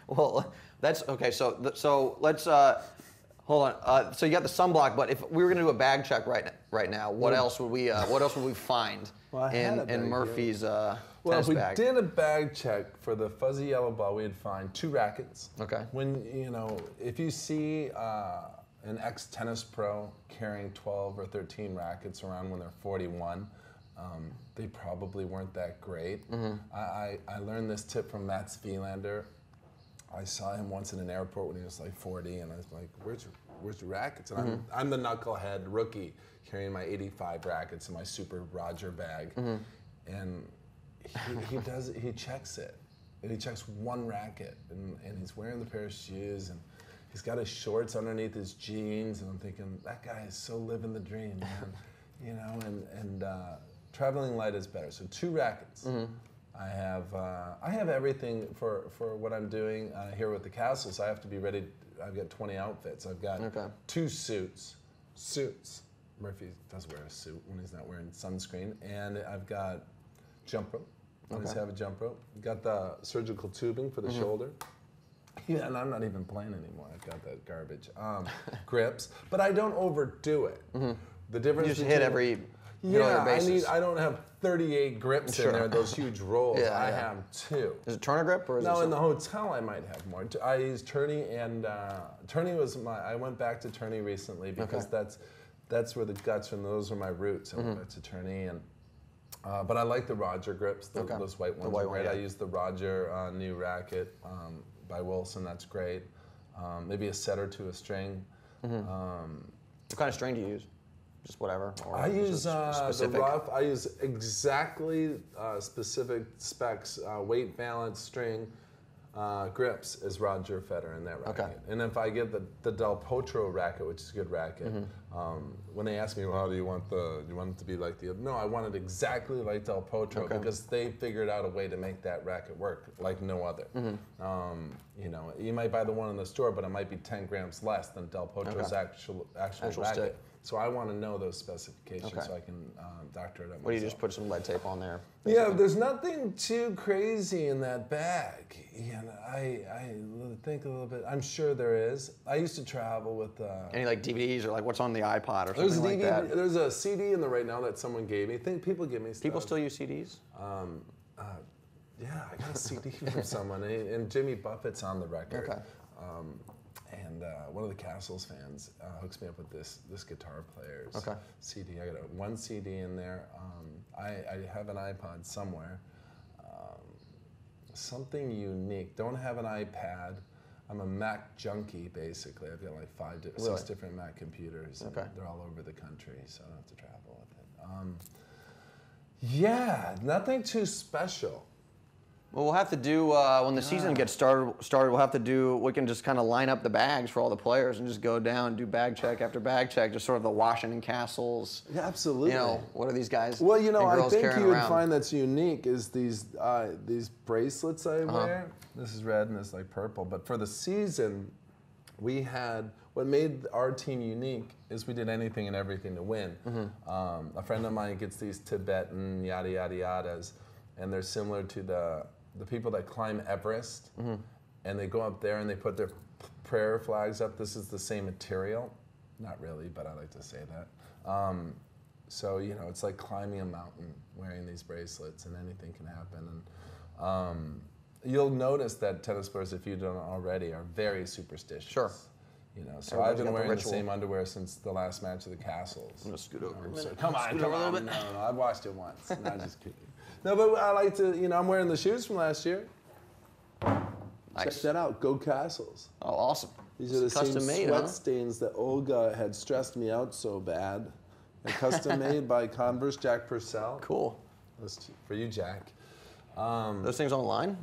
Well, that's okay. So let's hold on. So you got the sunblock, but if we were going to do a bag check right now, what else would we find in Murphy's tennis if we bag? did a bag check for the fuzzy yellow ball, we'd find 2 rackets. Okay. When if you see an ex-tennis pro carrying 12 or 13 rackets around when they're 41, they probably weren't that great. I learned this tip from Mats Wilander. I saw him once in an airport when he was like 40, and I was like, where's your rackets? And I'm the knucklehead rookie carrying my 85 rackets in my Super Roger bag. And he checks it. And he checks 1 racket, and he's wearing the pair of shoes, and he's got his shorts underneath his jeans, and I'm thinking, that guy is so living the dream, man. And traveling light is better. So 2 rackets. I have everything for what I'm doing here with the Kastles. I have to be ready. I've got 20 outfits. I've got 2 suits. Murphy does wear a suit when he's not wearing sunscreen. And I've got jump rope. I always have a jump rope. Got the surgical tubing for the shoulder. Yeah, and I'm not even playing anymore. I've got that garbage. Grips, but I don't overdo it. The difference. You just hit every. I don't have 38 grips in there, those huge rolls. I have 2. Is it Turner grip or is it in the hotel I might have more. I use Tourney, and Tourney was I went back to Tourney recently because that's where the guts and those are my roots. I went back to Tourney, and but I like the Roger grips, those white ones. I use the Roger new racket by Wilson. That's great. Maybe a set or 2 a string. What kind of string do you use? Just whatever? Or I use the rough. I use exactly specific specs, weight, balance, string, grips as Roger Federer in that racket. And if I get the Del Potro racket, which is a good racket, when they ask me, well, how do you want it to be like the other? No, I want it exactly like Del Potro because they figured out a way to make that racket work like no other. You might buy the one in the store, but it might be 10 grams less than Del Potro's actual racket. stick. So I want to know those specifications so I can doctor it up. What do you just put some lead tape on there? Basically? Yeah, there's nothing too crazy in that bag. I think a little bit. I'm sure there is. I used to travel with any like DVDs or like what's on the iPod or something like that. There's a CD in there right now that someone gave me. I think people give me stuff. People still use CDs? Yeah, I got a CD from someone, and Jimmy Buffett's on the record. And one of the Kastles fans hooks me up with this guitar player's CD. I got 1 CD in there. I have an iPod somewhere. Something unique. Don't have an iPad. I'm a Mac junkie, basically. I've got like 6 different Mac computers. And they're all over the country, so I don't have to travel with it. Yeah, nothing too special. Well, we'll have to do, when the season gets started, we'll have to do, we can just kind of line up the bags for all the players and just go down and do bag check after bag check, just sort of the Washington Kastles. Yeah, absolutely. What are these guys Well, I think you would find that's unique is these bracelets I wear. This is red and this is like purple. But for the season, what made our team unique is we did anything and everything to win. A friend of mine gets these Tibetan yada yada yadas, and they're similar to the people that climb Everest, and they go up there and they put their prayer flags up. This is the same material. Not really, but I like to say that. So, it's like climbing a mountain wearing these bracelets, and anything can happen. And you'll notice that tennis players, if you don't already, are very superstitious. Sure. So I've been wearing the same underwear since the last match of the Kastles. I'm going to scoot over a minute. Come on. No, I've watched it once. No, just kidding. No, but I like to, I'm wearing the shoes from last year. Nice. Check that out. Go Kastles. Oh, awesome. These are the same sweat stains that Olga had stressed me out so bad. They're custom made by Converse Jack Purcell. Cool. That's for you, Jack. Those things online?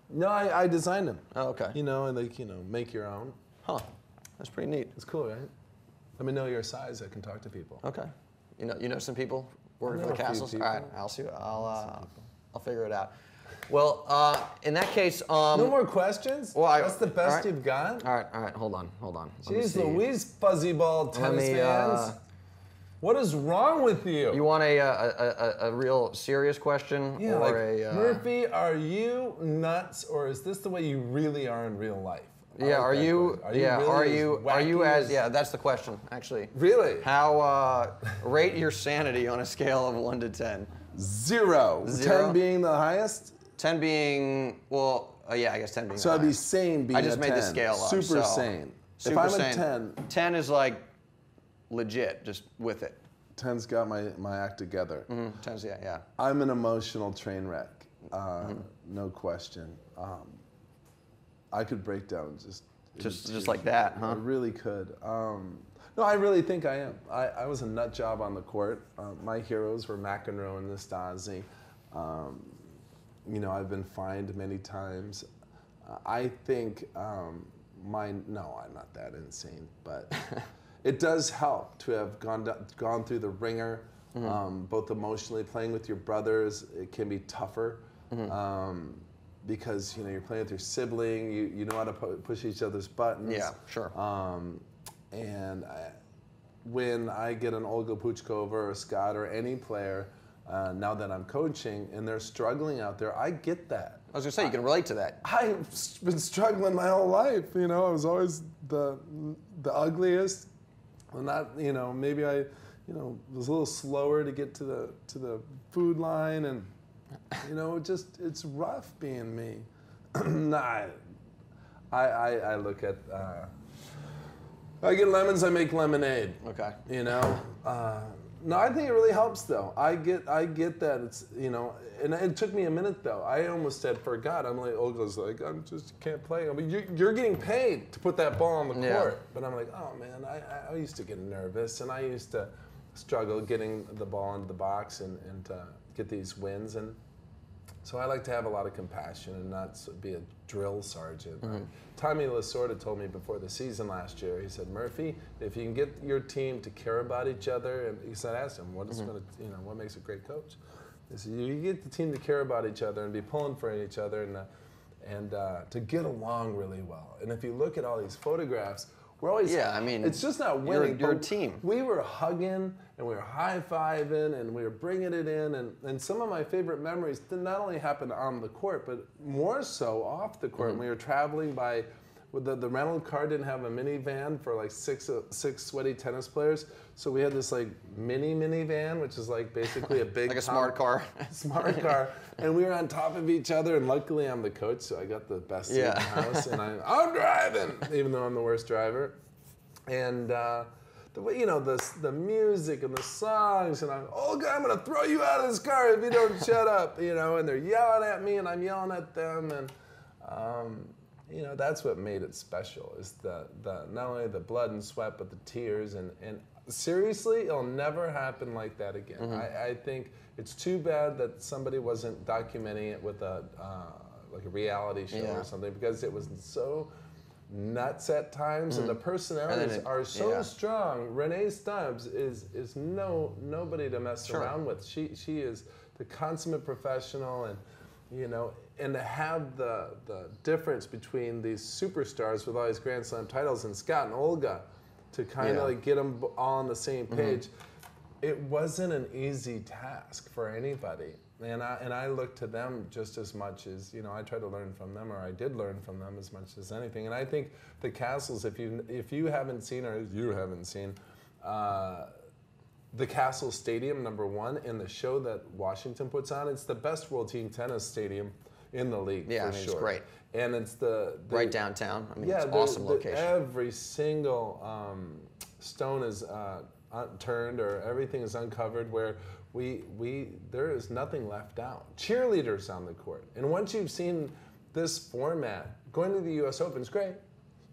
No, I designed them. Oh, okay. And make your own. Huh. That's pretty neat. It's cool, right? Let me know your size. I can talk to people. Okay. You know some people working for the Kastles? All right, I'll see. I'll figure it out. Well, in that case, no more questions. Well, that's the best you've got. All right. Hold on. Jeez Louise, fuzzy ball tennis fans. What is wrong with you? You want a real serious question? Yeah, or Murphy, are you nuts, or is this the way you really are in real life? Yeah, are you as yeah, that's the question, actually. Really? How, rate your sanity on a scale of 1 to 10. 0. 10 being the highest? 10 being, well, yeah, I guess 10 being so the I'd be highest. sane being I just a made 10. the scale up. Super so sane. Super if I'm sane. a 10. 10 is like legit, just with it. 10's got my act together. 10's, yeah. I'm an emotional train wreck, no question. I could break down just like that, huh? I really could. No, I really think I am. I was a nut job on the court. My heroes were McEnroe and Nastase. You know, I've been fined many times. I think no, I'm not that insane, but it does help to have gone through the ringer, both emotionally. Playing with your brothers, it can be tougher. Because you know you're playing with your sibling, you know how to push each other's buttons. Yeah, sure. When I get an Olga Puchkova or Scott or any player, now that I'm coaching and they're struggling out there, I get that. I was gonna say you can relate to that. I've been struggling my whole life. You know, I was always the ugliest. Well, not, you know, maybe I, you know, was a little slower to get to the food line, and you know, it's rough being me. Nah, I look at, I get lemons, I make lemonade. Okay. You know, no, I think it really helps though. I get that it's, you know, and it took me a minute though. I almost said, forgot. I'm like, Olga's like, I'm just can't play. I mean, you're getting paid to put that ball on the court. But I'm like, oh man, I used to get nervous, and I used to struggle getting the ball into the box and get these wins. And so I like to have a lot of compassion and not be a drill sergeant. Tommy Lasorda told me before the season last year, he said, Murphy, if you can get your team to care about each other, and he said, ask him, what makes a great coach? He said, you get the team to care about each other and be pulling for each other and to get along really well. And if you look at all these photographs, we're always, I mean, it's just not winning. You're a team. We were hugging and we were high-fiving and we were bringing it in. And some of my favorite memories did not only happen on the court, but more so off the court. We were traveling by, with the Reynolds car didn't have a minivan for like six sweaty tennis players. So we had this like minivan, which is like basically a big like a smart car. Smart car. And we were on top of each other, and luckily I'm the coach, so I got the best seat in the house, and I'm driving, even though I'm the worst driver. And the way, you know, the music and the songs, and I'm gonna throw you out of this car if you don't shut up, you know, and they're yelling at me and I'm yelling at them, and you know, that's what made it special, is the not only the blood and sweat, but the tears, and seriously, it'll never happen like that again. I think it's too bad that somebody wasn't documenting it with like a reality show or something, because it was so nuts at times, and the personalities are so strong. Rennae Stubbs is nobody to mess around with. She is the consummate professional, and you know, and to have the difference between these superstars with all these Grand Slam titles and Scott and Olga, to kind of like get them all on the same page, it wasn't an easy task for anybody. And I look to them just as much as, you know, I try to learn from them, or I did learn from them as much as anything. And I think the Kastles, if you haven't seen, or you haven't seen, the Kastles Stadium, #1, and the show that Washington puts on, it's the best World Team Tennis Stadium in the league, for sure. It's great. And it's the right downtown. I mean, it's an awesome location. Every single stone is turned, or everything is uncovered, where there is nothing left out. Cheerleaders on the court. And once you've seen this format, going to the U.S. Open is great.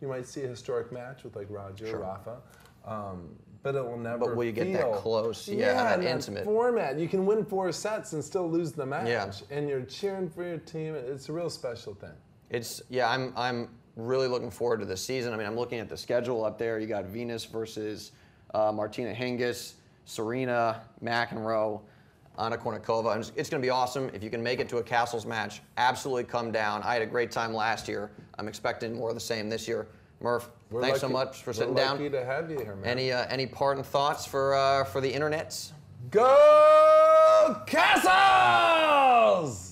You might see a historic match with like Roger, Rafa, but it will never. But will you get that close? That intimate format. You can win 4 sets and still lose the match, and you're cheering for your team. It's a real special thing. It's I'm really looking forward to this season. I mean, I'm looking at the schedule up there. You got Venus versus Martina Hingis, Serena, McEnroe, Anna Kournikova. And it's going to be awesome. If you can make it to a Kastles match, absolutely come down. I had a great time last year. I'm expecting more of the same this year. Murph, Thanks so much for sitting down. We're lucky to have you here, man. Any parting thoughts for the internets? Go Castles!